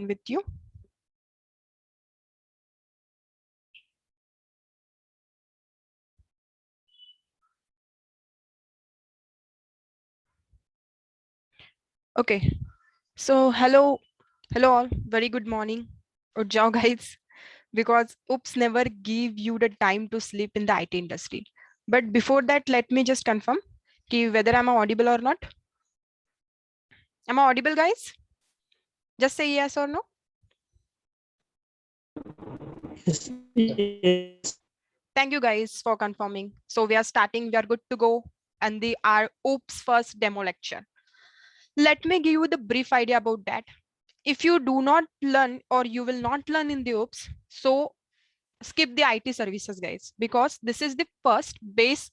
with you. Okay, so hello all, very good morning. Or jao guys, because oops never give you the time to sleep in the IT industry. But before that, let me just confirm ki whether I'm audible or not. Am I audible, guys? Just say yes or no. Yes. Thank you guys for confirming. So we are starting, we are good to go. And our oops first demo lecture. Let me give you the brief idea about that. If you do not learn or you will not learn in the oops, so skip the IT services, guys, because this is the first base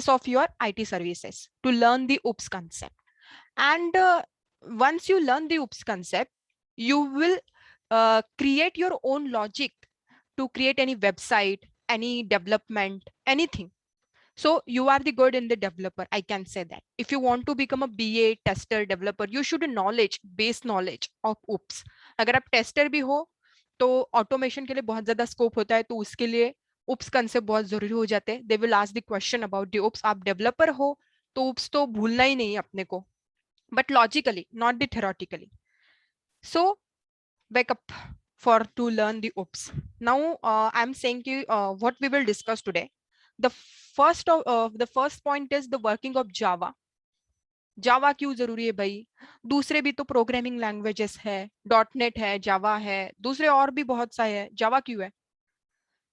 of your IT services to learn the oops concept. And once you learn the oops concept, you will create your own logic to create any website, any development, anything. So you are the good in the developer, I can say that. If you want to become a BA tester developer, you should knowledge base knowledge of oops. अगर आप tester भी हो तो automation के लिए बहुत ज्यादा scope होता है, तो उसके लिए oops कंसेप्ट बहुत जरूरी हो जाते हैं. They will ask the question about the oops. आप डेवलपर हो तो oops तो भूलना ही नहीं अपने को, but logically not the theoretically. So wake up for to learn the oops. Now I'm saying what we will discuss today. The first point is the working of Java. जावा क्यों जरूरी है भाई? दूसरे भी तो प्रोग्रामिंग लैंग्वेजेस है, dot net है, जावा है, दूसरे और भी बहुत सारे है. जावा क्यों है?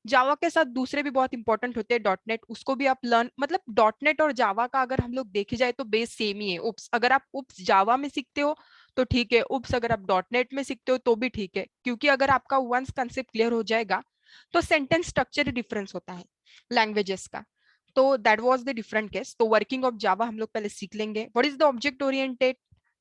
जावा के साथ दूसरे भी बहुत इंपॉर्टेंट होते हैं, डॉट नेट, उसको भी आप लर्न, मतलब डॉट नेट और जावा का अगर हम लोग देखे जाए तो बेस सेम ही है. उप्स अगर आप उप्स जावा में सीखते हो तो ठीक है, उप्स अगर आप डॉट नेट में सीखते हो तो भी ठीक है, क्योंकि अगर आपका वंस कंसेप्ट क्लियर हो जाएगा तो सेंटेंस स्ट्रक्चर डिफरेंस होता है लैंग्वेजेस का. तो that was the different case. तो वर्किंग ऑफ जावा हम लोग पहले सीख लेंगे. What is the object oriented,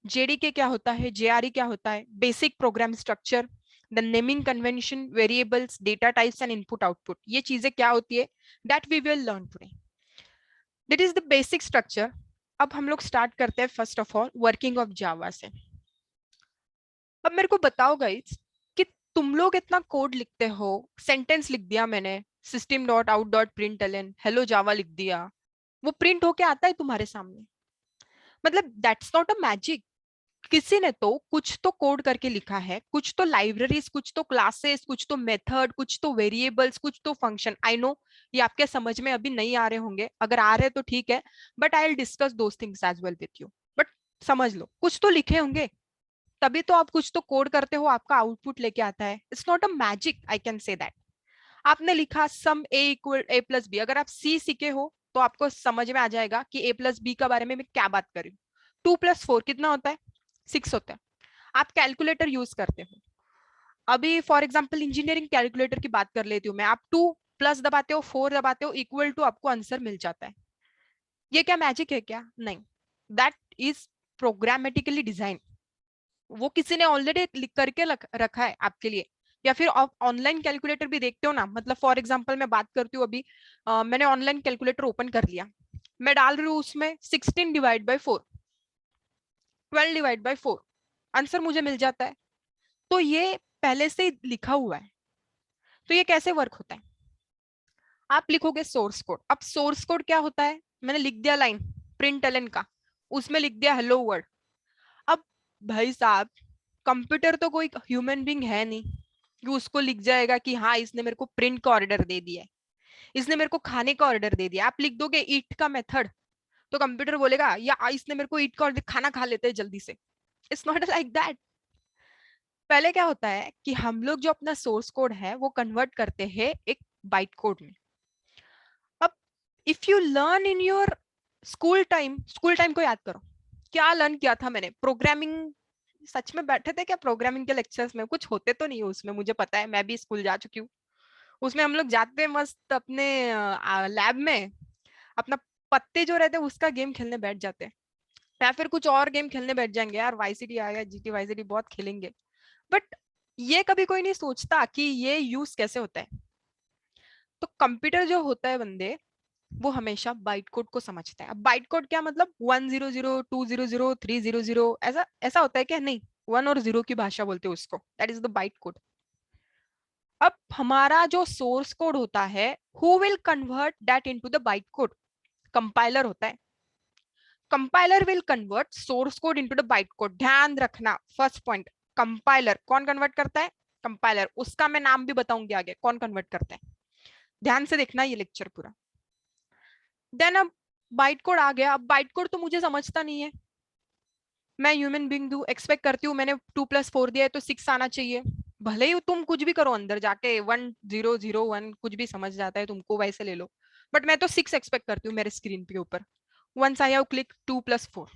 JDK क्या होता है, जेआरई क्या होता है, basic program structure, the naming convention, variables, data types and input output. ये चीजें क्या होती है, that we will learn today. That is the basic structure. अब हम लोग स्टार्ट करते हैं first of all working of जावा से. अब मेरे को बताओ गाइस कि तुम लोग इतना कोड लिखते हो, सेंटेंस लिख दिया मैंने, system dot out dot println hello Java लिख दिया, वो प्रिंट होके आता है तुम्हारे सामने. मतलब दैट्स नॉट अ मैजिक. किसी ने तो कुछ तो कोड करके लिखा है, कुछ तो लाइब्रेरीज, कुछ तो क्लासेस, कुछ तो मेथड, कुछ तो वेरिएबल्स, कुछ तो फंक्शन. आई नो ये आपके समझ में अभी नहीं आ रहे होंगे, अगर आ रहे तो ठीक है, but I will discuss those things as well with you. But समझ लो कुछ तो लिखे होंगे, तभी तो आप कुछ तो कोड करते हो, आपका आउटपुट लेके आता है. It's not a magic, I can say that. आपने लिखा सम ए इक्वल ए प्लस बी, अगर आप सी सीखे हो तो आपको समझ में आ जाएगा कि ए प्लस बी का बारे में मैं क्या बात कर रही हूँ. 2 + 4 कितना होता है? 6 होता है. आप कैलकुलेटर यूज करते हो, अभी फॉर एग्जांपल इंजीनियरिंग कैलकुलेटर की बात कर लेती हूँ मैं. आप 2 प्लस दबाते हो, 4 दबाते हो, इक्वल टू आपको आंसर मिल जाता है. ये क्या मैजिक है क्या? नहीं. That is programmatically design. वो किसी ने ऑलरेडी लिख करके रखा है आपके लिए. या फिर आप ऑनलाइन कैलकुलेटर भी देखते हो ना, मतलब फॉर एग्जांपल मैं बात करती हूँ अभी, मैंने ऑनलाइन कैलकुलेटर ओपन कर लिया, मैं डाल रही हूँ उसमें 16/4, 12/4, आंसर मुझे मिल जाता है. तो ये पहले से ही लिखा हुआ है. तो ये कैसे वर्क होता है? आप लिखोगे सोर्स कोड. अब सोर्स कोड क्या होता है? मैंने लिख दिया लाइन प्रिंट एलन का, उसमें लिख दिया हेलो वर्ल्ड. अब भाई साहब, कंप्यूटर तो कोई ह्यूमन बीइंग है नहीं कि उसको लिख जाएगा कि हाँ इसने मेरे को प्रिंट का ऑर्डर दे दिया है, इसने मेरे को खाने का ऑर्डर दे दिया. आप लिख दोगे ईट का मेथड तो कंप्यूटर बोलेगा या इसने मेरे को ईट का ऑर्डर, खाना खा लेते हैं जल्दी से. It's not like that. पहले क्या होता है कि हम लोग जो अपना सोर्स कोड है वो कन्वर्ट करते हैं एक बाइट कोड में. अब if you learn in your school time को याद करो, क्या लर्न किया था मैंने? प्रोग्रामिंग. सच में बैठे थे क्या प्रोग्रामिंग के लेक्चर्स में? कुछ होते तो नहीं उसमें, मुझे पता है, मैं भी स्कूल जा चुकी हूँ. उसमें हम लोग जाते हैं मस्त अपने लैब में, अपना पत्ते जो रहते हैं उसका गेम खेलने बैठ जाते हैं, या फिर कुछ और गेम खेलने बैठ जाएंगे. यार वाई सिटी आ गया, जीटी वाई सिटी बहुत खेलेंगे. बट ये कभी कोई नहीं सोचता कि ये यूज कैसे होता है. तो कंप्यूटर जो होता है बंदे, वो हमेशा बाइट कोड को समझता है. अब बाइट कोड क्या मतलब? 100, 200, 300, ऐसा ऐसा होता है क्या? नहीं. 1 और 0 की भाषा बोलते हैं उसको, that is the byte code. अब हमारा जो सोर्स कोड होता है, who will convert that into the byte code? Compiler होता है। Compiler will convert source code into the byte code. ध्यान रखना, फर्स्ट पॉइंट, कंपाइलर कौन कन्वर्ट करता है? कंपाइलर। उसका मैं नाम भी बताऊंगी आगे कौन कन्वर्ट करता है, ध्यान से देखना ये लेक्चर पूरा। देन अब बाइट कोड आ गया। अब बाइट कोड तो मुझे समझता नहीं है, मैं ह्यूमन बीइंग हूँ, एक्सपेक्ट करती हूँ मैंने 2+4 दिया है तो 6 आना चाहिए। भले ही तुम कुछ भी करो अंदर जाके 1001 कुछ भी समझ जाता है तुमको, वैसे ले लो, बट मैं तो 6 एक्सपेक्ट करती हूँ मेरे स्क्रीन के ऊपर। once I have clicked 2+4,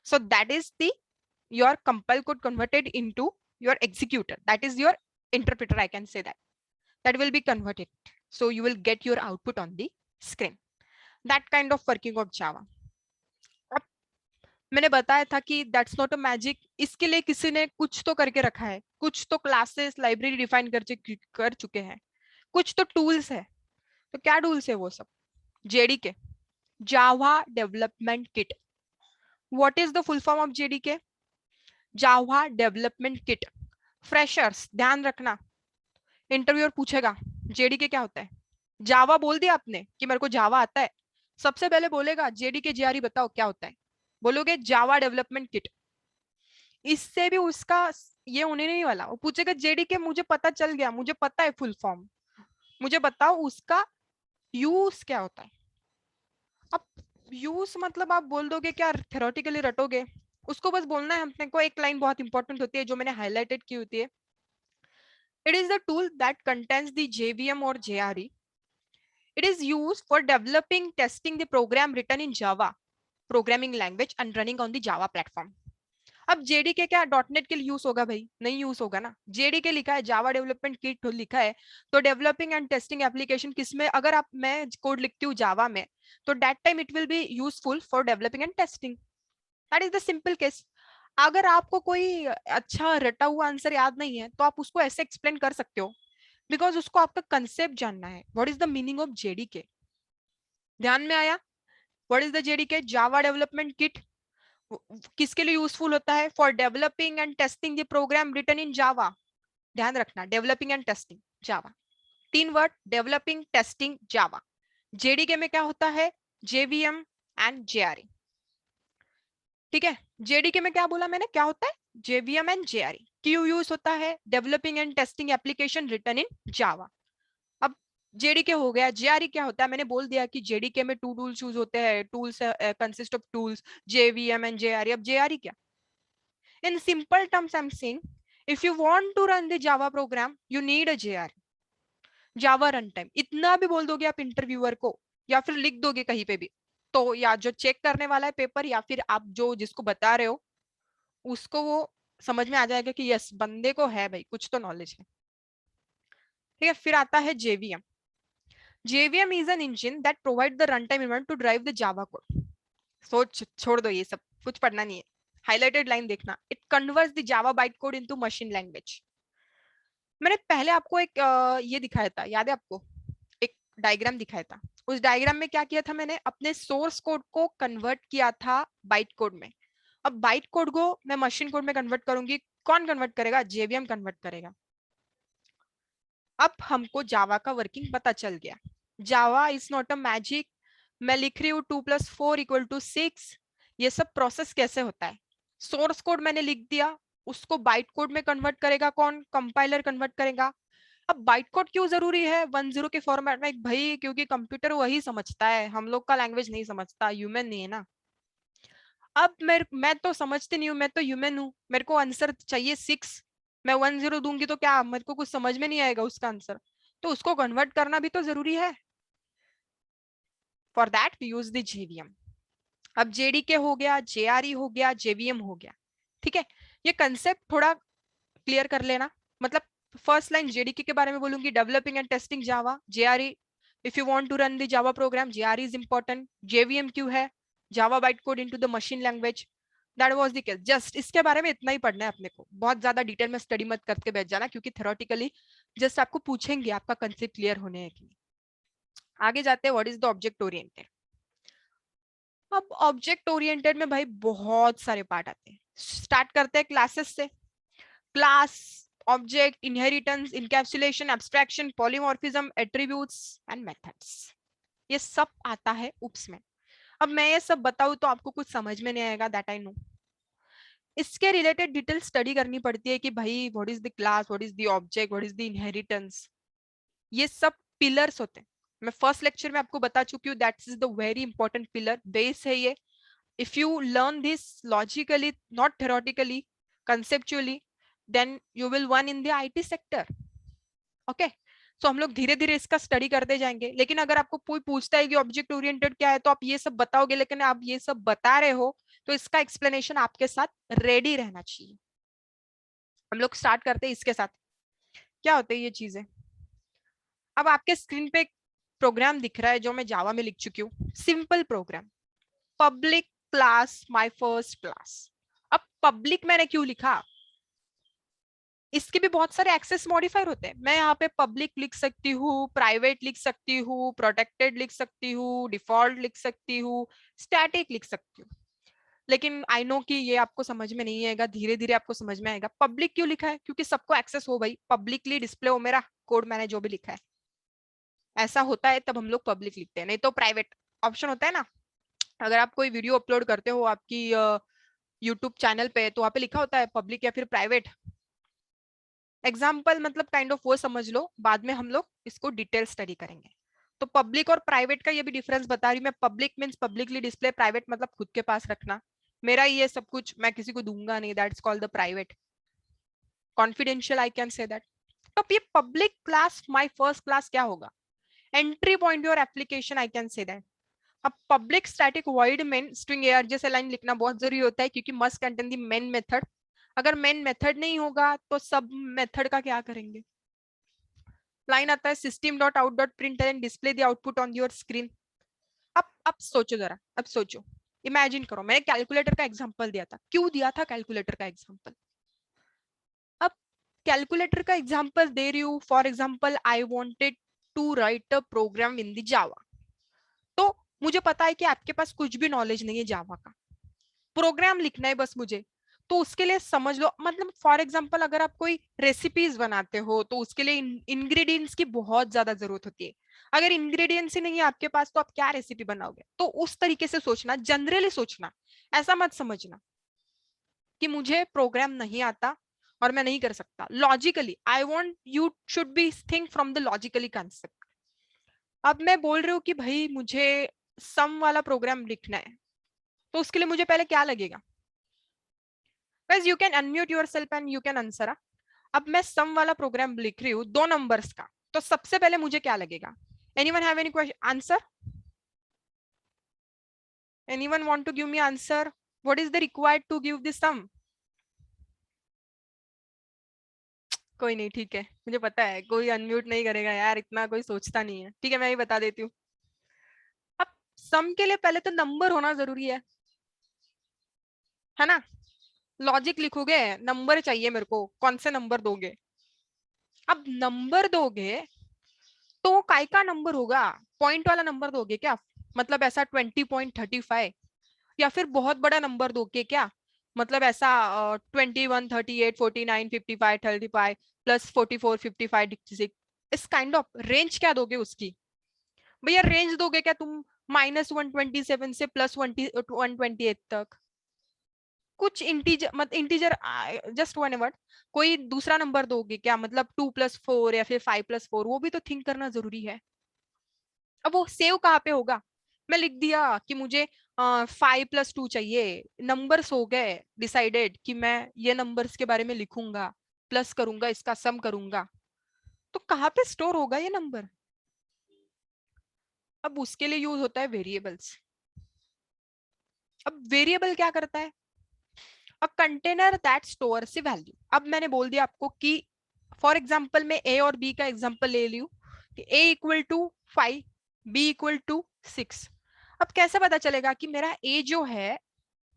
so that is the your compile code converted into your executor, that is your interpreter, I can say that, that will be converted, so you will get your output on the screen, that kind of working of Java। अब मैंने बताया था कि that's not a magic, इसके लिए किसी ने कुछ तो करके रखा है, कुछ तो क्लासेस लाइब्रेरी डिफाइन कर चुके हैं, कुछ तो टूल्स है। तो क्या टूल्स है वो सब? JDK, Java development kit. What is the full form of JDK? Java development kit. Freshers ध्यान रखना, इंटरव्यूअर पूछेगा जेडीके क्या होता है। जावा बोल दिया आपने कि मेरे को जावा आता है, सबसे पहले बोलेगा जेडीके जेआरई बताओ क्या होता है, बोलोगे जावा डेवलपमेंट किट। इससे भी उसका ये होने नहीं वाला, वो पूछेगा जेडीके मुझे पता चल गया, मुझे पता है फुल फॉर्म, मुझे बताओ उसका यूज क्या होता है। अब यूज मतलब आप बोल दोगे क्या, थ्योरेटिकली रटोगे, उसको बस बोलना है अपने को। एक लाइन बहुत इंपॉर्टेंट होती है जो मैंने हाईलाइटेड की होती है, it is the tool that contains the JVM और JRE, it is used for developing testing the program written in Java programming language and running on the Java platform. अब जेडीके क्या डॉटनेट के लिए use होगा भाई? नहीं use होगा ना। जेडीके लिखा है, जावा डेवलपमेंट किट लिखा है, तो डेवलपिंग एंड टेस्टिंग एप्लीकेशन किसमें, अगर आप मैं कोड लिखती हूँ जावा में, तो that time it will be useful for developing and testing, that is the simple case. अगर आपको कोई अच्छा रटा हुआ आंसर याद नहीं है तो आप उसको ऐसे एक्सप्लेन कर सकते हो, बिकॉज उसको आपका कंसेप्ट जानना है, what is the meaning of JDK. ध्यान में आया? What is the JDK? Java development kit किसके लिए यूजफुल होता है? For developing and testing the program written in Java. ध्यान रखना, developing and testing Java, 3 word, developing testing Java. JDK में क्या होता है? JVM and JRE. ठीक है, जेडीके में क्या बोला मैंने, क्या होता है? JVM and JRE. क्यों यूज होता है? Developing and testing application written in Java. अब जेडीके हो गया, जेआरई क्या होता है? मैंने बोल दिया कि जेडीके में 2 टूल्स यूज होते हैं, tools consist of tools JVM and JRE. अब जेआरई क्या? In simple terms, I'm saying if you want to run the Java program, you need a JR, Java runtime। इतना भी बोल दोगे आप इंटरव्यूअर को, या फिर लिख दोगे कहीं पे भी, तो या जो चेक करने वाला है पेपर, या फिर आप जो जिसको बता रहे हो, उसको वो समझ में आ जाएगा कि यस बंदे को है भाई कुछ तो नॉलेज है। ठीक है, फिर आता है JVM. JVM is an engine that provide the run time environment to drive the Java code. सोच छोड़ दो ये सब, कुछ पढ़ना नहीं है, हाईलाइटेड लाइन देखना। It converts the Java byte code into machine language. मैंने पहले आपको एक ये दिखाया था, याद है आपको? एक डायग्राम दिखाया था। उस डायग्राम में क्या किया था मैंने? अपने सोर्स कोड को कन्वर्ट किया था बाइट कोड में। अब बाइट कोड को मैं मशीन कोड में कन्वर्ट करूंगी, कौन कन्वर्ट करेगा? जेवीएम कन्वर्ट करेगा। अब हमको जावा का वर्किंग पता चल गया। Java is not a magic, मैं लिख रही हूँ 2+4=6, ये सब प्रोसेस कैसे होता है? सोर्स कोड मैंने लिख दिया, उसको बाइट कोड में कन्वर्ट करेगा कौन? कंपाइलर कन्वर्ट करेगा। अब बाइट कोड क्यों जरूरी है 10 के फॉर्मेट में? भाई क्योंकि कंप्यूटर वही समझता है, हम लोग का लैंग्वेज नहीं समझता, ह्यूमन नहीं है ना। अब मैं तो समझती नहीं हूँ, मैं तो ह्यूमन हूँ, मेरे को आंसर चाहिए 6, मैं 10 दूंगी तो क्या मेरे को कुछ समझ में नहीं आएगा उसका आंसर, तो उसको कन्वर्ट करना भी तो जरूरी है। For that we use the JVM. अब जेडीके हो गया, जेआरई हो गया, जेवीएम हो गया। ठीक है, ये कंसेप्ट थोड़ा क्लियर कर लेना। मतलब फर्स्ट लाइन जेडीके के बारे में बोलूंगी, developing and testing Java. JRE, if you want to run the Java program, JRE is important. JVM क्यों है? Java byte code into the machine language. That was the case. Just इसके बारे में इतना ही पढ़ना है अपने को, बहुत ज्यादा डिटेल में स्टडी मत करके बैठ जाना, क्योंकि थ्योरेटिकली जस्ट आपको पूछेंगे आपका कंसेप्ट क्लियर होने हैं कि नहीं। आगे जाते हैं, what is the object oriented. अब ऑब्जेक्ट ओरिएंटेड में भाई बहुत सारे पार्ट आते हैं। स्टार्ट करते हैं क्लासेस से। Class, object, inheritance, encapsulation, abstraction, polymorphism, attributes and methods, ये सब आता है उप्स में। अब मैं ये सब बताऊं तो आपको कुछ समझ में नहीं आएगा, दैट आई नो। इसके रिलेटेड डिटेल स्टडी करनी पड़ती है कि भाई what is the class, what is the object, what is the inheritance, ये सब पिलर्स होते हैं। मैं फर्स्ट लेक्चर में आपको बता चुकी हूँ, that is the very important pillar, base है ये। If you learn this logically, not theoretically, conceptually, then you will win in the IT sector. Okay? So हम लोग धीरे धीरे इसका स्टडी करते जाएंगे, लेकिन अगर आपको कोई पूछता है कि ऑब्जेक्ट ओरिएंटेड क्या है तो आप ये सब बताओगे, लेकिन आप ये सब बता रहे हो तो इसका एक्सप्लेनेशन आपके साथ रेडी रहना चाहिए। हम लोग स्टार्ट करते हैं इसके साथ। क्या होते हैं ये चीजें? अब आपके स्क्रीन पे प्रोग्राम दिख रहा है जो मैं जावा में लिख चुकी हूँ, simple program, public class my first class. अब पब्लिक मैंने क्यों लिखा? इसके भी बहुत सारे एक्सेस मॉडिफायर होते हैं। मैं यहाँ पे पब्लिक लिख सकती हूँ, प्राइवेट लिख सकती हूँ, प्रोटेक्टेड लिख सकती हूँ, डिफॉल्ट लिख सकती हूँ, स्टैटिक लिख सकती हूँ। लेकिन आई नो कि ये आपको समझ में नहीं आएगा, धीरे धीरे आपको समझ में आएगा। पब्लिक क्यों लिखा है? क्योंकि सबको एक्सेस हो भाई, पब्लिकली डिस्प्ले हो मेरा कोड, मैंने जो भी लिखा है। ऐसा होता है तब हम लोग पब्लिक लिखते हैं, नहीं तो प्राइवेट ऑप्शन होता है ना। अगर आप कोई वीडियो अपलोड करते हो आपकी यूट्यूब चैनल पे, तो वहाँ पे लिखा होता है पब्लिक या फिर प्राइवेट। एग्जाम्पल मतलब काइंड ऑफ वो समझ लो, बाद में हम लोग इसको डिटेल स्टडी करेंगे। तो पब्लिक और प्राइवेट का ये भी डिफरेंस बता रही हूँ मैं। Public means publicly display, private मतलब खुद के पास रखना, मेरा ये सब कुछ मैं किसी को दूंगा नहीं, that's called the private, confidential, I can say that. तो ये public class my first class क्या होगा? Entry point your application, I can say that. अब public static void main string AR जैसे लाइन लिखना बहुत जरूरी होता है, क्योंकि must contain the main method. अगर मेन मेथड नहीं होगा तो सब मेथड का क्या करेंगे? लाइन आता है system dot out dot print and display the output on your screen. अब सोचो जरा, अब सोचो, इमेजिन करो, मैंने कैलकुलेटर का एग्जांपल दिया था। क्यों दिया था कैलकुलेटर का एग्जांपल? अब कैलकुलेटर का एग्जांपल दे रही हूँ, for example I wanted to write a program in the Java. तो मुझे पता है कि आपके पास कुछ भी नॉलेज नहीं है जावा का, प्रोग्राम लिखना है बस मुझे। तो उसके लिए समझ लो, मतलब फॉर एग्जांपल अगर आप कोई रेसिपीज बनाते हो तो उसके लिए इंग्रेडिएंट्स की बहुत ज्यादा जरूरत होती है। अगर इंग्रेडिएंट्स ही नहीं है आपके पास तो आप क्या रेसिपी बनाओगे? तो उस तरीके से सोचना, जनरली सोचना, ऐसा मत समझना कि मुझे प्रोग्राम नहीं आता और मैं नहीं कर सकता। Logically I want you should be think from the logically concept. अब मैं बोल रही हूँ कि भाई मुझे सम वाला प्रोग्राम लिखना है, तो उसके लिए मुझे पहले क्या लगेगा? Guys, you can unmute yourself and you can answer. अब मैं सम वाला प्रोग्राम लिख रही हूँ दो नंबर्स का, तो सबसे पहले मुझे क्या लगेगा? Anyone have any question? Answer? Anyone want to give me answer? What is the required to give this sum? कोई नहीं, ठीक है, मुझे पता है कोई अनम्यूट नहीं करेगा यार, इतना कोई सोचता नहीं है। ठीक है, मैं ही बता देती हूँ। अब सम के लिए पहले तो नंबर होना जरूरी है ना? लॉजिक लिखोगे, नंबर चाहिए मेरे को, कौन से नंबर दोगे? अब नंबर दोगे तो काय का नंबर होगा? पॉइंट वाला नंबर दोगे क्या? मतलब ऐसा 20.35, या फिर बहुत बड़ा नंबर दोगे क्या? मतलब ऐसा 21, 38, 49, 55, 35 प्लस 44, 55, 66, इस काइंड ऑफ रेंज क्या दोगे उसकी? भैया रेंज दोगे क्या तुम? -127 से +128 तक कुछ इंटीजर, मत इंटीजर, जस्ट वन वर्ड, कोई दूसरा नंबर दोगे क्या? मतलब 2+4 या फिर 5+4, वो भी तो थिंक करना जरूरी है। अब वो सेव कहाँ पे होगा? मैं लिख दिया कि मुझे 5+2 चाहिए, नंबर्स हो गए डिसाइडेड कि मैं ये नंबर्स के बारे में लिखूंगा, प्लस करूंगा, इसका सम करूंगा, तो कहाँ पे स्टोर होगा ये नंबर? अब उसके लिए यूज होता है वेरिएबल्स। अब वेरिएबल क्या करता है? A container that stores A value. अब मैंने बोल दिया आपको कि फॉर एग्जाम्पल मैं ए और बी का एग्जाम्पल ले लियो कि A equal to 5, B equal to 6। अब कैसे पता चलेगा कि मेरा ए जो है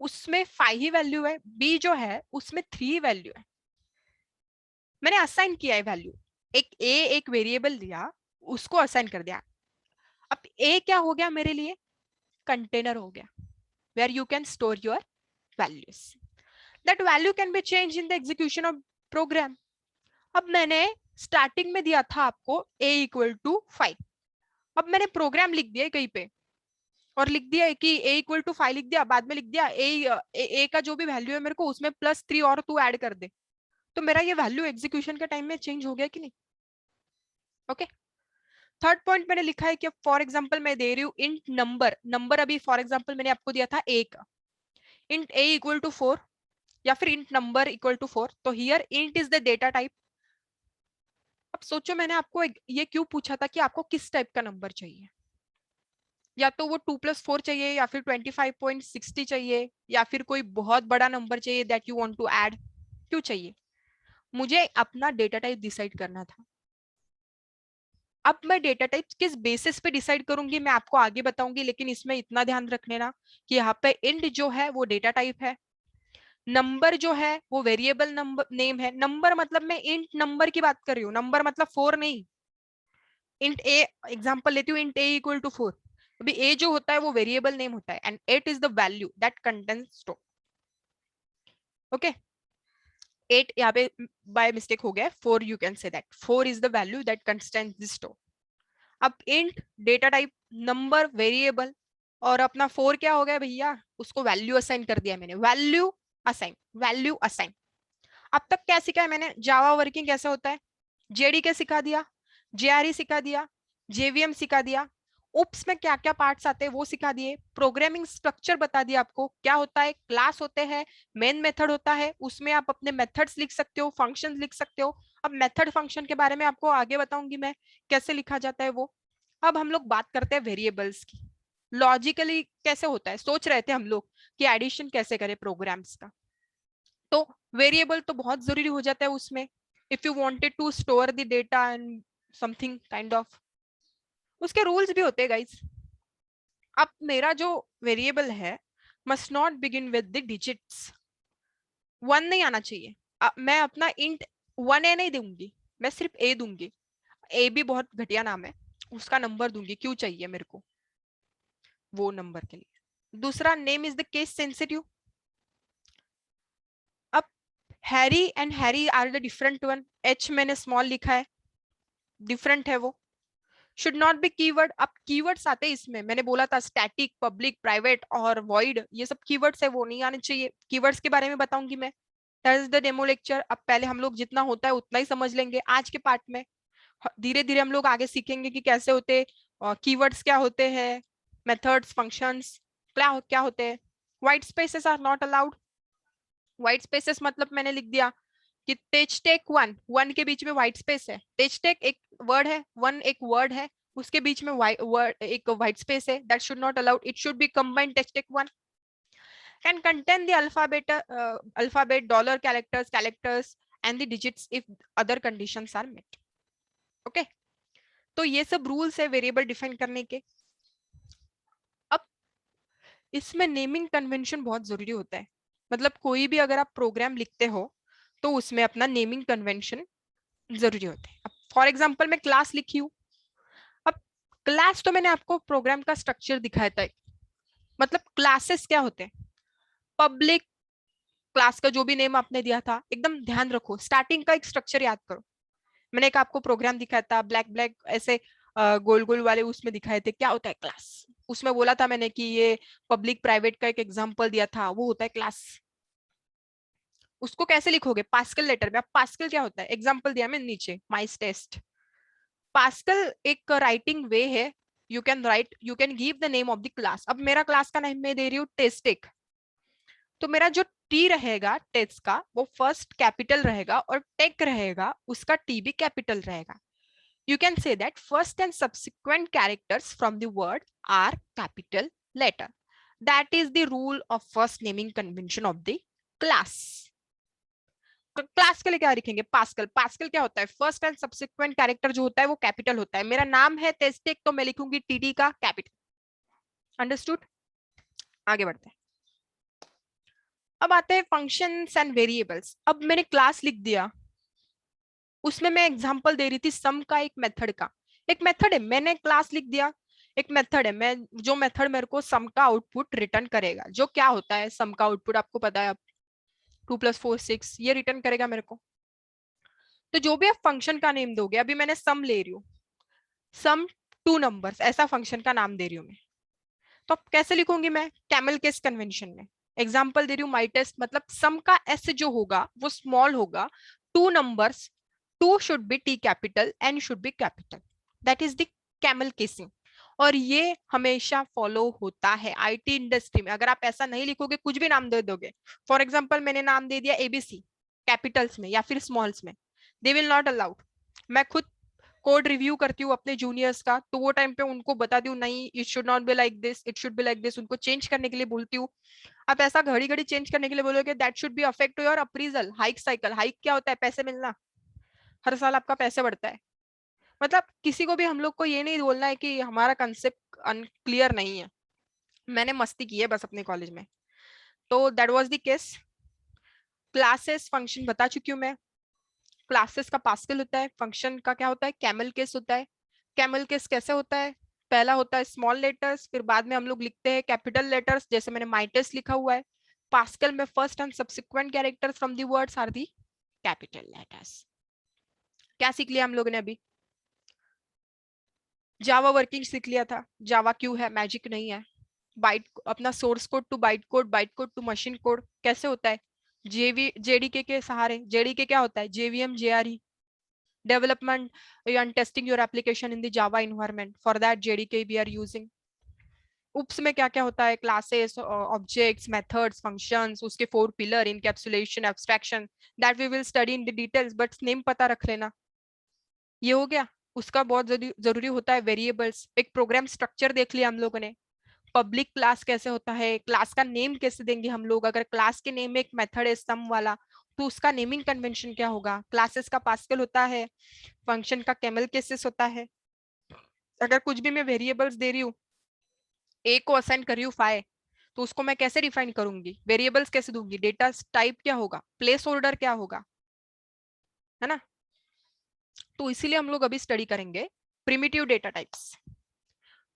उसमें 5 ही वैल्यू है, बी जो है उसमें 3 वैल्यू है? मैंने असाइन किया है वैल्यू, एक ए एक वेरिएबल दिया, उसको असाइन कर दिया। अब ए क्या हो गया मेरे लिए? कंटेनर हो गया, where you can store your values. That value can be change in the execution of program. अब मैंने स्टार्टिंग में दिया था आपको a इक्वल टू 5, अब मैंने प्रोग्राम लिख दिया कहीं पे और लिख दिया कि a इक्वल टू 5 लिख दिया, बाद में लिख दिया a का जो भी वैल्यू है मेरे को उसमें +3 और तू ऐड कर दे, तो मेरा ये वैल्यू एग्जीक्यूशन के टाइम में चेंज हो गया कि नहीं? ओके। थर्ड पॉइंट मैंने लिखा है कि फॉर एग्जांपल मैं दे रही हूँ इंट नंबर, नंबर अभी फॉर एग्जांपल मैंने आपको दिया था a का, इंट a इक्वल टू 4 या फिर इंट नंबर इक्वल टू 4, तो here int is the data type. अब सोचो मैंने आपको ये क्यों पूछा था कि आपको किस टाइप का नंबर चाहिए, या तो वो 2+4 चाहिए या फिर 25.60 चाहिए या फिर कोई बहुत बड़ा नंबर चाहिए that you want to add, क्यों चाहिए? मुझे अपना डेटा टाइप डिसाइड करना था। अब मैं डेटा टाइप किस बेसिस पे डिसाइड करूंगी मैं आपको आगे बताऊंगी, लेकिन इसमें इतना ध्यान रख लेना कि यहाँ पे इंट जो है वो डेटा टाइप है, नंबर जो है वो वेरिएबल नंबर नेम है। नंबर मतलब मैं इंट नंबर की बात कर रही हूँ, नंबर मतलब 4 नहीं। इंट ए एग्जांपल लेती हूँ, इंट ए इक्वल टू 4, अभी ए जो होता है वो वेरिएबल नेम होता है and 8 is the value that contains store. Okay, 8 यहाँ पे बाय मिस्टेक हो गया, 4 you can say that 4 is the value that contains the store. अब int data type number variable और अपना 4 क्या हो गया भैया, उसको वैल्यू असाइन कर दिया मैंने, वैल्यू असाइन, वैल्यू असाइन। अब तक क्या सीखा है मैंने, जावा वर्किंग कैसे होता है, जेडीके सिखा दिया, जेआरई सिखा दिया, जेवीएम सिखा दिया, उप्स में क्या क्या पार्ट्स आते हैं वो सिखा दिए, प्रोग्रामिंग स्ट्रक्चर बता दिया आपको क्या होता है, क्लास होते हैं, मेन मेथड होता है, उसमें आप अपने मेथड्स लिख सकते हो, फंक्शंस लिख सकते हो। अब मेथड फंक्शन के बारे में आपको आगे बताऊंगी मैं कैसे लिखा जाता है वो। अब हम लोग बात करते हैं वेरिएबल्स की, लॉजिकली कैसे होता है, सोच रहे थे हम लोग कि एडिशन कैसे करें प्रोग्राम्स का, तो वेरिएबल तो बहुत जरूरी हो जाता है उसमें, if you wanted to store the data and something kind of, उसके रूल्स भी होते हैं गाइस। अब मेरा जो वेरिएबल है must not begin with the digits, 1 नहीं आना चाहिए। मैं अपना इंट 1a नहीं दूंगी, मैं सिर्फ a दूंगी, a भी बहुत घटिया नाम है, उसका नंबर दूंगी, क्यों चाहिए मेरे को वो नंबर के लिए। दूसरा, name is the case sensitive. अब Harry and Harry are the different one, H मैंने स्मॉल लिखा है, डिफरेंट है वो। शुड नॉट बी कीवर्ड, अब कीवर्ड्स आते हैं इसमें, मैंने बोला था स्टैटिक, पब्लिक, प्राइवेट और वॉइड, ये सब कीवर्ड्स है वो नहीं आने चाहिए, कीवर्ड्स के बारे में बताऊंगी मैं। That is the demo lecture. अब पहले हम लोग जितना होता है उतना ही समझ लेंगे आज के पार्ट में, धीरे धीरे हम लोग आगे सीखेंगे कि कैसे होते, कीवर्ड्स क्या होते हैं, मेथड्स, फंक्शंस क्या क्या होते हैं। White spaces are not allowed, white spaces मतलब मैंने लिख दिया कि टेचटेक 1, 1 के बीच में व्हाइट स्पेस है, टेचटेक एक वर्ड है, 1 एक वर्ड है, उसके बीच में वर्ड एक व्हाइट स्पेस है, that should not allowed, it should be combined टेचटेक 1 can contain the alphabet, dollar characters and the digits if other conditions are met. Okay okay? तो ये सब रूल्स है वेरिएबल डिफाइन करने के। अब इसमें नेमिंग कन्वेंशन बहुत जरूरी होता है, मतलब कोई भी अगर आप प्रोग्राम लिखते हो तो उसमें अपना नेमिंग कन्वेंशन जरूरी होता है। अब फॉर एग्जांपल मैं क्लास लिखी हूँ, अब क्लास तो मैंने आपको प्रोग्राम का स्ट्रक्चर दिखाया था, मतलब क्लासेस क्या होते हैं, पब्लिक क्लास का जो भी नेम आपने दिया था एकदम ध्यान रखो, स्टार्टिंग का एक स्ट्रक्चर याद करो। मैंने एक आपको प्रोग्राम दिखाया था, ब्लैक ब्लैक ऐसे गोल गोल वाले, उसमें दिखाए थे क्या होता है क्लास, उसमें बोला था मैंने कि ये पब्लिक प्राइवेट का एक एग्जांपल दिया था, वो होता है क्लास। उसको कैसे लिखोगे, पास्कल लेटर में। अब पास्कल क्या होता है, एग्जांपल दिया मैं नीचे, माइस टेस्ट। पास्कल एक राइटिंग वे है, you can write, you can give the name of the class. अब मेरा क्लास का नेम मैं दे रही हूँ टेस्टिक, तो मेरा जो टी रहेगा टेस्ट का वो फर्स्ट कैपिटल रहेगा और टेक रहेगा उसका टी भी कैपिटल रहेगा। You can say that first and subsequent characters from the word are capital letter. That is the rule of first naming convention of the class. Class के लिए क्या लिखेंगे, पास्कल। पास्कल क्या होता है, फर्स्ट एंड सब्सिक्वेंट कैरेक्टर जो होता है वो कैपिटल होता है। मेरा नाम है टेस्टिक तो मैं लिखूंगी टीटी का कैपिटल। अंडरस्टूड, आगे बढ़ते हैं। अब आते हैं फंक्शंस एंड वेरिएबल्स। अब मैंने क्लास लिख दिया, उसमें मैं एग्जांपल दे रही थी सम का, एक मेथड का, एक मेथड है, मैंने क्लास लिख दिया, एक मेथड है, मैं जो मेथड मेरे को सम का आउटपुट रिटर्न करेगा। जो क्या होता है सम का आउटपुट आपको पता है, अब 2 + 4 6, ये रिटर्न करेगा मेरे को। तो जो भी आप फंक्शन का नेम दोगे, अभी मैंने सम ले रही हूँ, सम 2 नंबर्स, ऐसा फंक्शन का नाम दे रही हूँ मैं। तो अब कैसे लिखूंगी मैं? कैमल केस कन्वेंशन में एग्जांपल दे रही हूँ, माई टेस्ट, मतलब सम का एस जो होगा वो स्मॉल होगा, 2 numbers, 2 should be T capital, N should be capital, that is the camel casing. और ये हमेशा फॉलो होता है आईटी इंडस्ट्री में। अगर आप ऐसा नहीं लिखोगे, कुछ भी नाम दे दोगे, फॉर एग्जाम्पल मैंने नाम दे दिया एबीसी कैपिटल्स में या फिर स्मॉल्स में, दे विल नॉट अलाउड। मैं खुद कोड रिव्यू करती हूँ अपने जूनियर्स का, तो वो टाइम पे उनको बताती हूँ नहीं, it should not be like this, it should be like this, उनको चेंज करने के लिए बोलती हूँ। आप ऐसा घड़ी घड़ी चेंज करने के लिए बोलोगे, that should be affect your appraisal hike cycle. Hike क्या होता है? पैसे मिलना, हर साल आपका पैसे बढ़ता है। मतलब किसी को भी हम लोग को ये नहीं बोलना है कि हमारा कंसेप्ट अनक्लियर नहीं है। मैंने मस्ती की है बस अपने कॉलेज में। तो that was the case. Classes function बता चुकी हूँ मैं। क्लासेस का पास्कल होता है, फंक्शन का क्या होता है? कैमल केस होता है। कैमल केस कैसे होता है? पहला होता है स्मॉल लेटर्स, फिर बाद में हम लोग लिखते हैं कैपिटल लेटर्स, जैसे मैंने माइटस लिखा हुआ है। पास्कल में first and subsequent characters from the words are the capital letters. क्या सीख लिया हम लोगों ने अभी? जावा वर्किंग सीख लिया था। जावा क्यों है? मैजिक नहीं है। बाइट, अपना source code to byte code to machine code कैसे होता है? जेडीके के सहारे। जेडीके क्या होता है? JVM JRE, development and testing your application in the Java environment. For that JDK we are using. उप्स में क्या क्या होता है? क्लासेस, ऑब्जेक्ट्स, मेथड्स, फंक्शंस, उसके 4 pillar, encapsulation, abstraction, that we will study in the details, but name पता रख लेना। ये हो गया। उसका बहुत जरूरी होता है वेरिएबल्स। एक प्रोग्राम स्ट्रक्चर देख लिया हम लोगों ने। पब्लिक क्लास कैसे होता है? क्लास का नेम कैसे देंगे हम लोग? अगर क्लास के नेम में एक मेथड है सम वाला, तो उसका नेमिंग कन्वेंशन क्या होगा? क्लासेस का पास्कल होता है, फंक्शन का कैमल केसेस होता है। अगर कुछ भी मैं वेरिएबल्स दे रही हूँ, ए को असाइन कर रही हूँ 5, तो उसको मैं कैसे डिफाइन करूंगी? वेरिएबल्स कैसे दूंगी? डेटा टाइप क्या होगा? प्लेस होल्डर क्या होगा? है ना? तो इसीलिए हम लोग अभी स्टडी करेंगे प्रिमिटिव डेटा टाइप्स।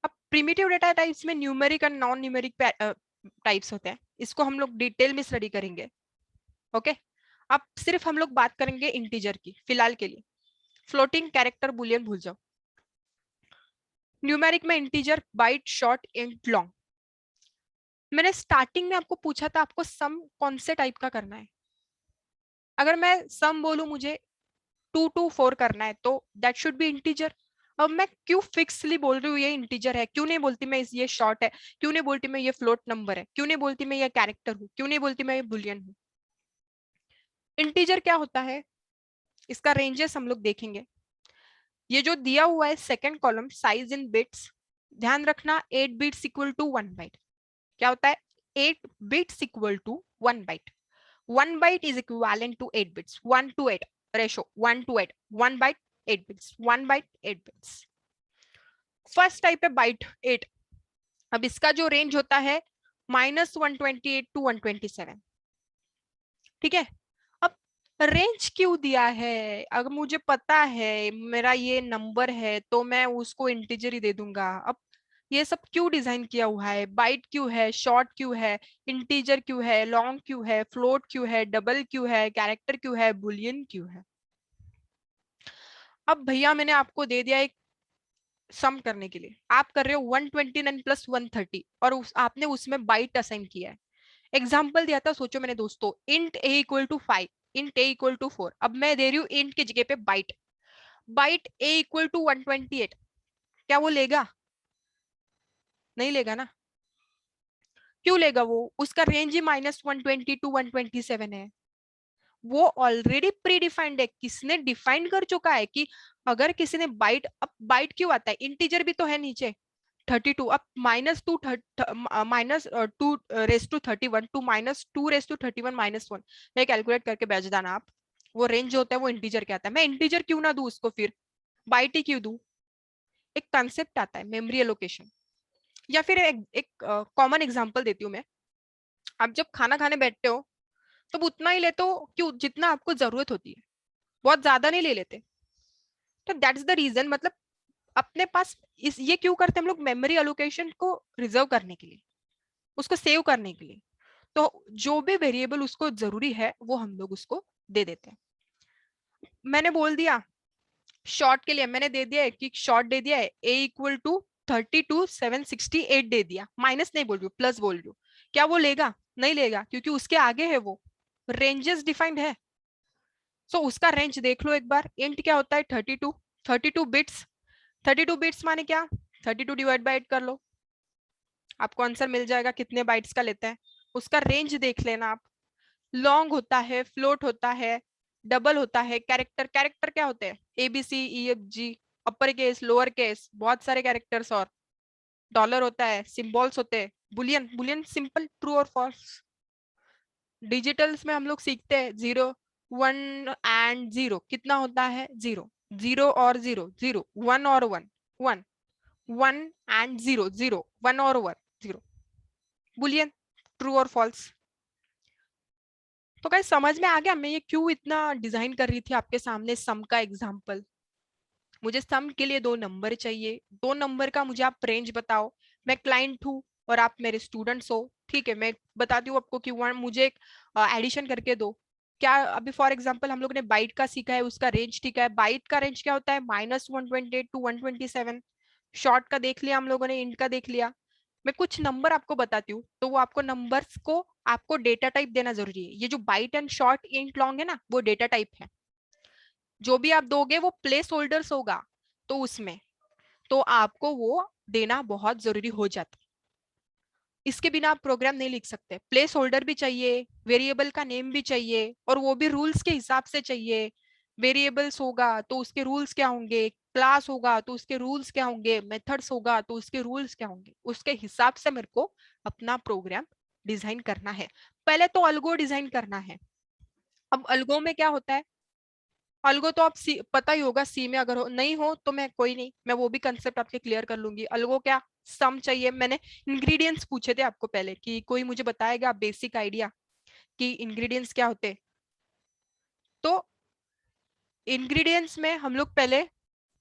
अब प्रिमिटिव डेटा टाइप्स में न्यूमेरिक और नॉन न्यूमेरिक टाइप्स होते हैं, इसको हम लोग डिटेल में स्टडी करेंगे। ओके, अब सिर्फ हम लोग बात करेंगे इंटीजर की फिलहाल के लिए। फ्लोटिंग, कैरेक्टर, बुलियन भूल जाओ। न्यूमेरिक में integer, byte, short, int, long. मैंने स्टार्टिंग में आपको पूछा था आपको सम कौन से टाइप का करना है। अगर मैं सम बोलूं मुझे 2 to 4 करना है, तो दैट शुड बी इंटीजर। अब मैं क्यों फिक्सली बोल रही हूँ ये इंटीजर है? क्यों नहीं बोलती मैं ये शॉर्ट है? क्यों नहीं बोलती मैं ये फ्लोट नंबर है? क्यों नहीं बोलती मैं ये कैरेक्टर हूँ? क्यों नहीं बोलती मैं ये बुलियन हूँ? इंटीजर क्या होता है? इसका रेंजेस हम लोग देखेंगे। ये जो दिया हुआ है second column, size in bits, ध्यान रखना 8 बिट्स इक्वल टू 1 बाइट। क्या होता है? 8 bits equal to 1 byte. 1 byte is equivalent to 8 bits, 1 to 8 ratio, 1 to 8, 1 byte 8 bits, 1 byte 8 bits। First type है बाइट 8। अब इसका जो रेंज होता है -128 to 127। ठीक है। अब रेंज क्यों दिया है? अगर मुझे पता है मेरा ये नंबर है, तो मैं उसको इंटीजर ही दे दूंगा। अब ये सब क्यों डिजाइन किया हुआ है? बाइट क्यों है? शॉर्ट क्यों है? इंटीजर क्यों है? लॉन्ग क्यों है? फ्लोट क्यों है? डबल क्यों है? कैरेक्टर क्यों है? बुलियन क्यों है? अब भैया मैंने आपको दे दिया एक सम करने के लिए, आप कर रहे हो 129 + 130, और आपने उसमें बाइट असाइन किया है। एग्जाम्पल दिया था, सोचो मैंने दोस्तों, int a equal to 5, int a equal to 4। अब मैं दे रही हूँ इंट की जगह पे byte. Byte a equal to 128, क्या वो लेगा? नहीं लेगा ना। क्यों लेगा? वो उसका रेंज ही -120 to 127 है। वो ऑलरेडी प्री डिफाइंड है, किसने डिफाइन कर चुका है कि अगर किसी ने बाइट, अब बाइट क्यों आता है? इंटीजर भी तो है नीचे 32। अब -2 raise to 31 to -2 raise to 31 - 1, ये कैलकुलेट करके भेज देना आप। वो रेंज जो होता है वो इंटीजर क्या आता है? मैं इंटीजर क्यों ना दूं उसको, फिर बाइट ही क्यों दूं? एक कंसेप्ट आता है मेमोरी एलोकेशन। या फिर एक कॉमन एग्जांपल देती हूँ मैं। आप जब खाना खाने बैठते हो, तब उतना ही लेते हो क्यों जितना आपको जरूरत होती है, बहुत ज्यादा नहीं ले लेते। तो दैट्स द रीजन, मतलब अपने पास इस ये क्यों करते हैं हम लोग? मेमोरी एलोकेशन को रिजर्व करने के लिए, उसको सेव करने के लिए। तो जो भी वेरिएबल उसको जरूरी है वो हम लोग उसको दे देते हैं। मैंने बोल दिया शॉर्ट के लिए, मैंने दे दिया है कि शॉर्ट दे दिया है a इक्वल टू 32,768 दे दिया, माइनस नहीं बोल रही हूँ, प्लस बोल रही हूँ। क्या वो लेगा? नहीं लेगा, क्योंकि उसके आगे है वो रेंजेस डिफाइंड है। सो उसका रेंज देख लो एक बार। इंट क्या होता है? 32 बिट्स। 32 बिट्स माने क्या? 32 डिवाइड बाई 8 कर लो, आपको आंसर मिल जाएगा कितने बाइट्स का लेता है। उसका रेंज देख लेना आप। लॉन्ग होता है, फ्लोट होता है, डबल होता है, कैरेक्टर। कैरेक्टर क्या होते हैं? ABCEFG, upper case, lower case, बहुत सारे कैरेक्टर्स, और डॉलर होता है, सिंबल्स होते हैं, बुलियन। बुलियन सिंपल ट्रू और फॉल्स। डिजिटल्स में हम लोग सीखते हैं 0 1 एंड 0 कितना होता है? 0 0 और 0 0 1 और 1 1 1 एंड 0 0 1 और 1 0। बुलियन ट्रू और फॉल्स। तो गाइस समझ में आ गया मैं ये क्यों इतना डिजाइन कर रही थी आपके सामने सम का एग्जांपल। मुझे सम के लिए 2 नंबर चाहिए, 2 नंबर का मुझे आप रेंज बताओ। मैं क्लाइंट हूँ और आप मेरे स्टूडेंट्स हो, ठीक है। मैं बताती हूँ आपको कि मुझे एक एडिशन करके दो। क्या अभी फॉर एग्जांपल हम लोग ने बाइट का सीखा है, उसका रेंज ठीक है। बाइट का रेंज क्या होता है? -128 टू 127। शॉर्ट का देख लिया हम लोगों ने, इंट का देख लिया। मैं कुछ नंबर आपको बताती हूँ, तो वो आपको नंबर्स को आपको डेटा टाइप देना जरूरी है। ये जो byte and short int long है ना, वो डेटा टाइप है। जो भी आप दोगे वो प्लेस होल्डर्स होगा, तो उसमें तो आपको वो देना बहुत जरूरी हो जाता है। इसके बिना आप प्रोग्राम नहीं लिख सकते। प्लेस होल्डर भी चाहिए, वेरिएबल का नेम भी चाहिए, और वो भी रूल्स के हिसाब से चाहिए। वेरिएबल्स होगा तो उसके रूल्स क्या होंगे, क्लास होगा तो उसके रूल्स क्या होंगे, मेथड्स होगा तो उसके रूल्स क्या होंगे, उसके हिसाब से मेरे को अपना प्रोग्राम डिजाइन करना है। पहले तो अल्गो डिजाइन करना है। अब अल्गो में क्या होता है? अल्गो तो आप पता ही होगा, सी में अगर नहीं हो तो मैं कोई नहीं, मैं वो भी कंसेप्ट आपके क्लियर कर लूंगी। अल्गो क्या? सम चाहिए। मैंने इंग्रेडिएंट्स पूछे थे आपको पहले कि कोई मुझे बताएगा बेसिक आइडिया कि इंग्रेडिएंट्स क्या होते हैं। तो इंग्रेडिएंट्स में हम लोग पहले,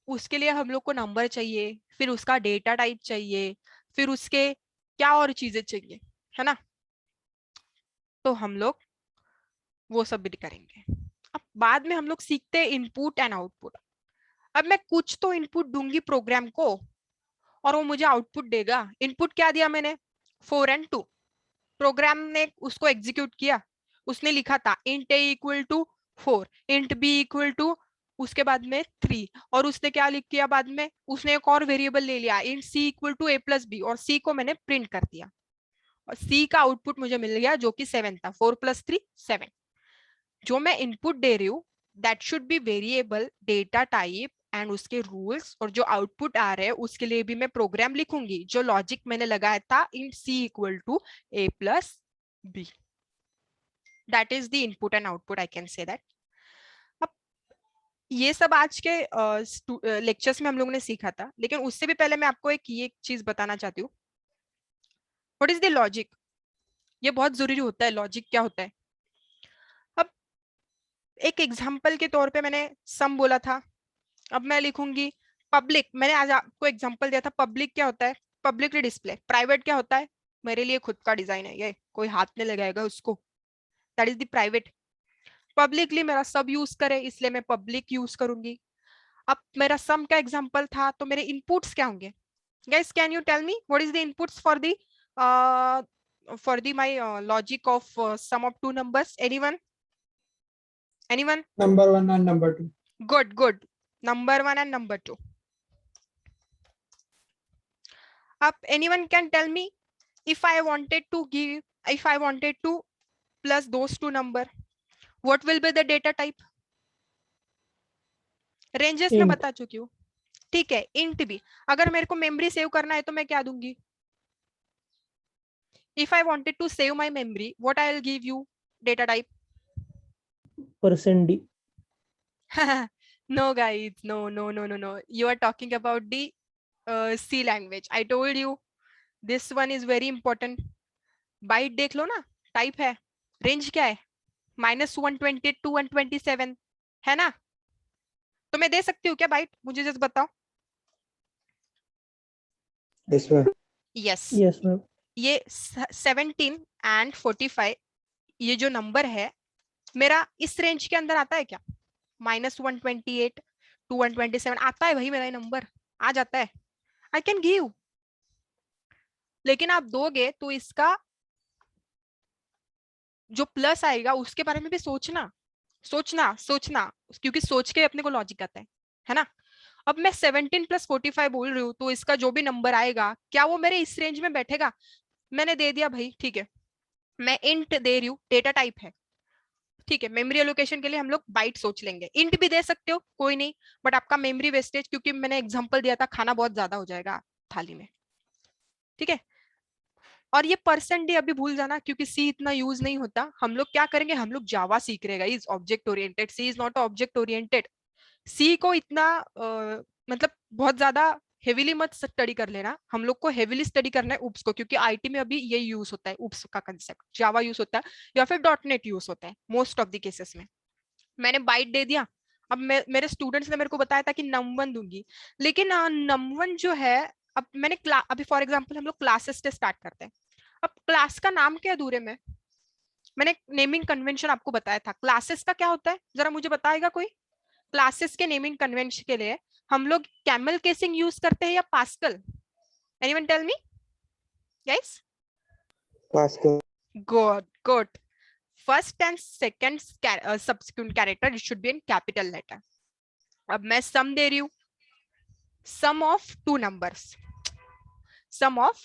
उसके लिए हम लोग को नंबर चाहिए, फिर उसका डेटा टाइप चाहिए, फिर उसके क्या और चीजें चाहिए, है ना। तो हम लोग वो सब भी करेंगे। अब बाद में हम लोग सीखते हैं इनपुट एंड आउटपुट। अब मैं कुछ तो इनपुट दूंगी प्रोग्राम को और वो मुझे आउटपुट देगा। इनपुट क्या दिया मैंने? 4 and 2। प्रोग्राम ने उसको एग्जीक्यूट किया। उसने लिखा था int a equal to 4, int b equal to, उसके बाद में 3, और उसने क्या लिख किया बाद में? उसने एक और वेरिएबल ले लिया, int C equal to A plus B, और सी को मैंने प्रिंट कर दिया, और सी का आउटपुट मुझे मिल गया जो कि 7 था। 4 + 3 7। जो मैं इनपुट दे रही हूँ that should be variable, data type and उसके रूल्स, और जो आउटपुट आ रहे हैं उसके लिए भी मैं प्रोग्राम लिखूंगी जो लॉजिक मैंने लगाया था in C equal to A plus B. That is the input and output, I can say that. अब ये सब आज के लेक्चर्स में हम लोगों ने सीखा था, लेकिन उससे भी पहले मैं आपको एक चीज बताना चाहती हूँ। What is the logic? ये बहुत जरूरी होता है, लॉजिक क्या होता है। अब एक एग्जाम्पल के तौर पे मैंने सम बोला था, अब मैं लिखूंगी पब्लिक। मैंने आज आपको एग्जांपल दिया था, पब्लिक क्या होता है? Publicly display. प्राइवेट क्या होता है? मेरे लिए खुद का डिजाइन है, ये कोई हाथ नहीं लगाएगा उसको, that is the private. Publicly मेरा सब यूज करे, इसलिए मैं पब्लिक यूज करूंगी। अब मेरा सम का एग्जांपल था, तो मेरे इनपुट्स क्या होंगे? Guys can you tell me what is the inputs for the my logic of sum of two numbers? Anyone? Number one and number two. Good, number 1 and number 2। Up, anyone can tell me if I wanted to give, if I wanted to plus those two number, what will be the data type? Ranges में Int. बता चुकी हूँ, ठीक है। Int भी, अगर मेरे को मेमोरी सेव करना है तो मैं क्या दूंगी? If I wanted to save my memory, what I will give you data type? %d. No guys, no, you are talking about the C language. I told you this one is very important. Byte देख लो ना, type है। Range क्या है? -128 to 127, है ना। तो मैं दे सकती हूँ क्या बाइट? मुझे जस्ट बताओ। Yes, ma'am. Yes, Yes, ma'am. ये 17 एंड 45 ये जो नंबर है मेरा इस रेंज के अंदर आता है क्या? -128 टू 127 आता है भाई मेरा ये नंबर, आ जाता है, आई कैन गिव। लेकिन आप दोगे तो इसका जो प्लस आएगा उसके बारे में भी सोचना सोचना सोचना, क्योंकि सोच के अपने को लॉजिक आता है ना। अब मैं 17 + 45 बोल रही हूँ, तो इसका जो भी नंबर आएगा क्या वो मेरे इस रेंज में बैठेगा? मैंने दे दिया भाई, ठीक है, मैं इंट दे रही हूँ, डेटा टाइप है, ठीक है। मेमोरी एलोकेशन के लिए हम लोग बाइट सोच लेंगे, इंट भी दे सकते हो कोई नहीं, बट आपका मेमोरी वेस्टेज, क्योंकि मैंने एग्जांपल दिया था, खाना बहुत ज्यादा हो जाएगा थाली में, ठीक है। और ये परसेंट भी अभी भूल जाना, क्योंकि सी इतना यूज नहीं होता। हम लोग क्या करेंगे, हम लोग जावा सीख रहे guys, object oriented, C is not object oriented. C को इतना मतलब बहुत ज्यादा हेविली मत स्टडी कर लेना, हम लोग को हेविली स्टडी करना है उप्स को, क्योंकि आईटी में अभी ये यूज होता है, उप्स का कंसेप्ट, जावा यूज होता है या फिर डॉटनेट यूज होता है मोस्ट ऑफ द केसेस में। मैंने बाइट दे दिया। अब मेरे स्टूडेंट्स ने मेरे को बताया था कि नम1 दूंगी, लेकिन नम1 जो है, अब मैंने अभी फॉर एग्जांपल हम लोग क्लासेस से स्टार्ट करते हैं। अब क्लास का नाम क्या है दूरे में, मैंने नेमिंग कन्वेंशन आपको बताया था, क्लासेस का क्या होता है जरा मुझे बताएगा कोई? क्लासेस के नेमिंग कन्वेंशन के लिए हम लोग कैमल केसिंग यूज करते हैं या Pascal? Anyone tell me guys? Pascal. Good good. First and second subsequent character it should be in capital letter. अब मैं सम दे रही हूँ, sum of two numbers, sum of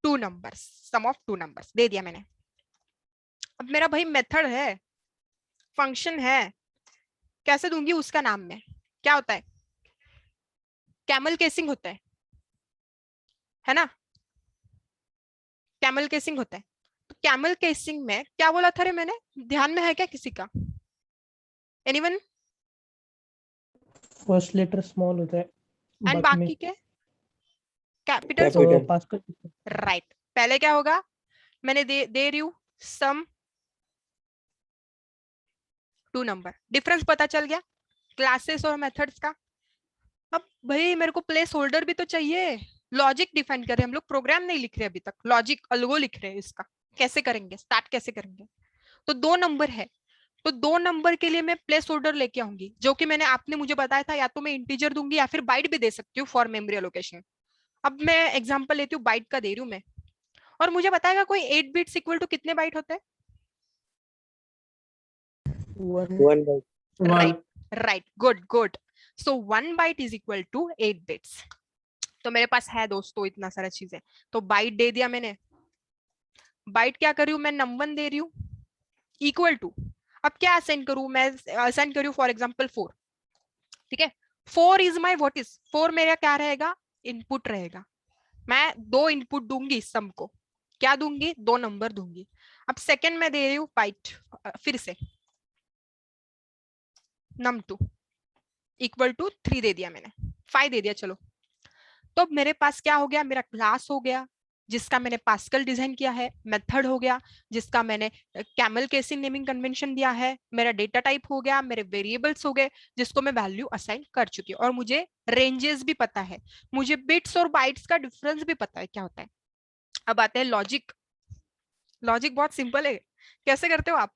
two numbers, sum of two numbers दे दिया मैंने। अब मेरा भाई मेथड है, फंक्शन है, कैसे दूंगी उसका नाम में? क्या होता है? कैमल केसिंग होता है ना? कैमल केसिंग होता है। तो कैमल केसिंग में क्या बोला था रे मैंने, ध्यान में है क्या किसी का? एनीवन? फर्स्ट लेटर स्मॉल होता है, एंड बाकी में बाकी के कैपिटल्स होते कैपिटल। पास्कल। हैं, राइट। पहले क्या होगा, मैंने दे रही हूँ सम टू नंबर, डिफरेंस पता चल गया क्लासेस और मेथड्स का। अब भाई मेरे को प्लेस होल्डर भी तो चाहिए, लॉजिक डिफाइन कर रहे हैं हम लोग, प्रोग्राम नहीं लिख रहे अभी तक, लॉजिक अलगो लिख रहे हैं इसका। कैसे करेंगे, स्टार्ट कैसे करेंगे? तो दो नंबर है, तो दो नंबर के लिए मैं प्लेस होल्डर लेके आऊंगी, जो कि मैंने आपने मुझे बताया था, या तो मैं इंटीजर दूंगी या फिर बाइट भी दे सकती हूँ फॉर मेमोरी एलोकेशन। अब मैं एग्जांपल लेती हूँ, बाइट का दे रही हूँ मैं, और मुझे बताएगा कोई 8 बिट्स इक्वल टू कितने बाइट होते हैं? 1 byte. Right right, good good. So 1 byte is equal to 8 bits. तो मेरे पास है दोस्तों इतना सारा चीजें, तो बाइट दे दिया मैंने। बाइट क्या कर रही हूँ मैं, नंबर दे रही हूँ इक्वल टू, अब क्या असाइन करूँ मैं, असाइन करूँ फॉर एग्जांपल 4, ठीक है। 4 इज माई व्हाट इज 4, मेरा क्या रहेगा, इनपुट रहेगा। मैं दो इनपुट दूंगी सम को, क्या दूंगी, दो नंबर दूंगी। अब सेकंड में दे रही हूँ बाइट, फिर से num2 इक्वल टू 3 दे दिया मैंने, 5 दे दिया, चलो। तो मेरे पास क्या हो गया, मेरा क्लास हो गया जिसका मैंने पास्कल डिजाइन किया है, मेथड हो गया जिसका मैंने कैमल केसिंग नेमिंग कन्वेंशन दिया है, मेरा डेटा टाइप हो गया, मेरे वेरिएबल्स हो गए जिसको मैं वैल्यू असाइन कर चुकी हूँ, और मुझे रेंजेस भी पता है, मुझे बिट्स और बाइट्स का डिफरेंस भी पता है क्या होता है। अब आते हैं लॉजिक। लॉजिक बहुत सिंपल है, कैसे करते हो आप?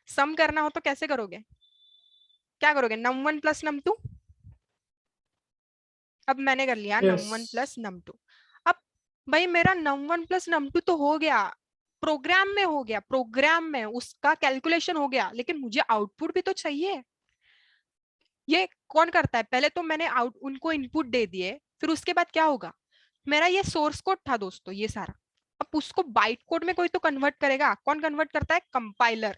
सम करना हो तो कैसे करोगे, क्या करोगे, num1 + num2। अब मैंने कर लिया num1 + num2। अब भाई मेरा num1 + num2 तो हो गया, प्रोग्राम में हो गया, प्रोग्राम में उसका कैलकुलेशन हो गया, लेकिन मुझे आउटपुट भी तो चाहिए। ये कौन करता है, पहले तो मैंने उनको इनपुट दे दिए, फिर उसके बाद क्या होगा, मेरा ये सोर्स कोड था दोस्तों ये सारा, अब उसको बाइट कोड में कोई तो कन्वर्ट करेगा, कौन कन्वर्ट करता है, कंपाइलर।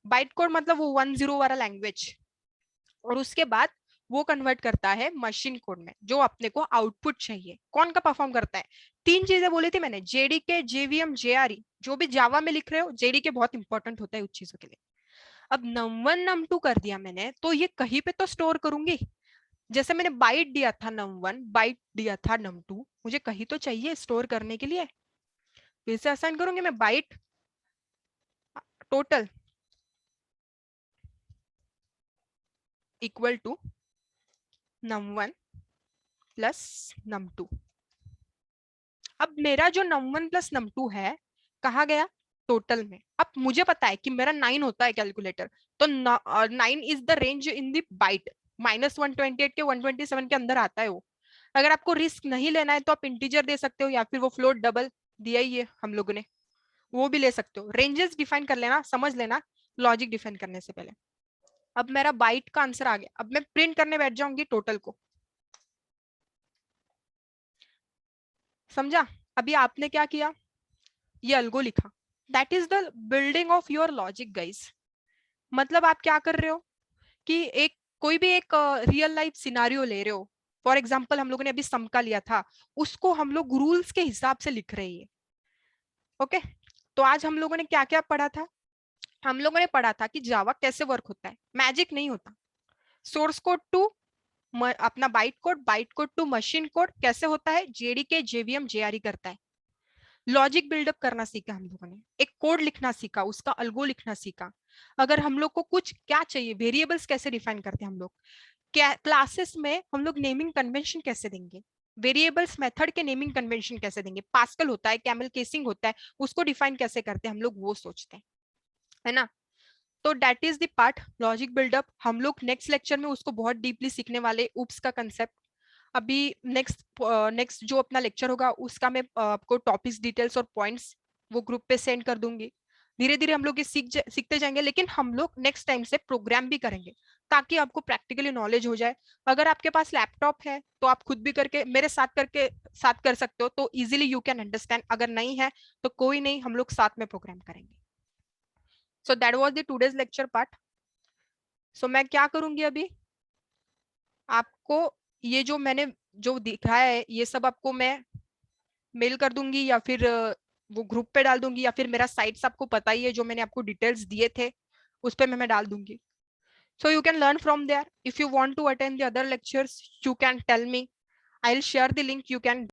बाइट कोड मतलब वो 10 वाला लैंग्वेज, और उसके बाद वो कन्वर्ट करता है मशीन कोड में, जो अपने को आउटपुट चाहिए, कौन का परफॉर्म करता है। तीन चीजें बोली थी मैंने, जेडीके, जेवीएम, जेआरई, जो भी जावा में लिख रहे हो, जेडीके बहुत इंपॉर्टेंट होता है उस चीजों के लिए। अब num1 num2 कर दिया मैंने, तो ये कहीं पे तो स्टोर करूंगी, जैसे मैंने बाइट दिया था num1, बाइट दिया था num2, मुझे कहीं तो चाहिए स्टोर करने के लिए, फिर से असाइन करूंगी मैं bite total equal to num1 + num2। अब मेरा जो num1 प्लस num2 है कहाँ गया, टोटल में। अब मुझे पता है कि मेरा 9 होता है कैलकुलेटर, तो 9 is the range in the byte, -128 के 127 के अंदर आता है वो। अगर आपको रिस्क नहीं लेना है तो आप इंटीजर दे सकते हो, या फिर वो फ्लोट डबल दिया ही है हम लोगों ने, वो भी ले सकते हो। रेंजेस डिफाइन कर लेना, समझ लेना लॉजिक डिफाइन करने से पहले। अब मेरा बाइट का आंसर आ गया, अब मैं प्रिंट करने बैठ जाऊंगी टोटल को। समझा? अभी आपने क्या किया, ये अल्गो लिखा। That is the building of your logic guys. मतलब आप क्या कर रहे हो कि एक कोई भी एक रियल लाइफ सिनारियो ले रहे हो। फॉर एग्जाम्पल हम लोगों ने अभी सम का लिया था, उसको हम लोग रूल्स के हिसाब से लिख रहे हैं। ओके, तो आज हम लोगों ने क्या क्या पढ़ा था, हम लोगों ने पढ़ा था कि जावा कैसे वर्क होता है, मैजिक नहीं होता। सोर्स कोड टू अपना byte code to machine code कैसे होता है, जेडीके जेवीएम जेआरई करता है। लॉजिक बिल्डअप करना सीखा हम लोगों ने, एक कोड लिखना सीखा, उसका अल्गो लिखना सीखा। अगर हम लोग को कुछ क्या चाहिए, वेरिएबल्स कैसे डिफाइन करते हैं हम लोग, क्या क्लासेस में हम लोग नेमिंग कन्वेंशन कैसे देंगे, वेरिएबल्स मेथड के नेमिंग कन्वेंशन कैसे देंगे, पास्कल होता है, कैमल केसिंग होता है, उसको डिफाइन कैसे करते हैं हम लोग, वो सोचते हैं, है ना। तो that is the part logic build up. हम लोग नेक्स्ट लेक्चर में उसको बहुत डीपली सीखने वाले, उप्स का कंसेप्ट। अभी नेक्स्ट जो अपना लेक्चर होगा उसका मैं आपको टॉपिक्स डिटेल्स और पॉइंट्स वो ग्रुप पे सेंड कर दूंगी। धीरे धीरे हम लोग ये सीखते जाएंगे, लेकिन हम लोग नेक्स्ट टाइम से प्रोग्राम भी करेंगे ताकि आपको प्रैक्टिकली नॉलेज हो जाए। अगर आपके पास लैपटॉप है तो आप खुद भी करके मेरे साथ कर सकते हो, तो इजीली यू कैन अंडरस्टैंड। अगर नहीं है तो कोई नहीं, हम लोग साथ में प्रोग्राम करेंगे। So that was the today's lecture part. So मैं क्या करूंगी अभी, आपको ये जो मैंने जो दिखाया है ये सब आपको मैं मेल कर दूंगी, या फिर वो ग्रुप पे डाल दूंगी, या फिर मेरा साइट्स आपको पता ही है, जो मैंने आपको डिटेल्स दिए थे उस पे मैं डाल दूंगी। So you can learn from there. If you want to attend the other lectures you can tell me, I will share the link, you can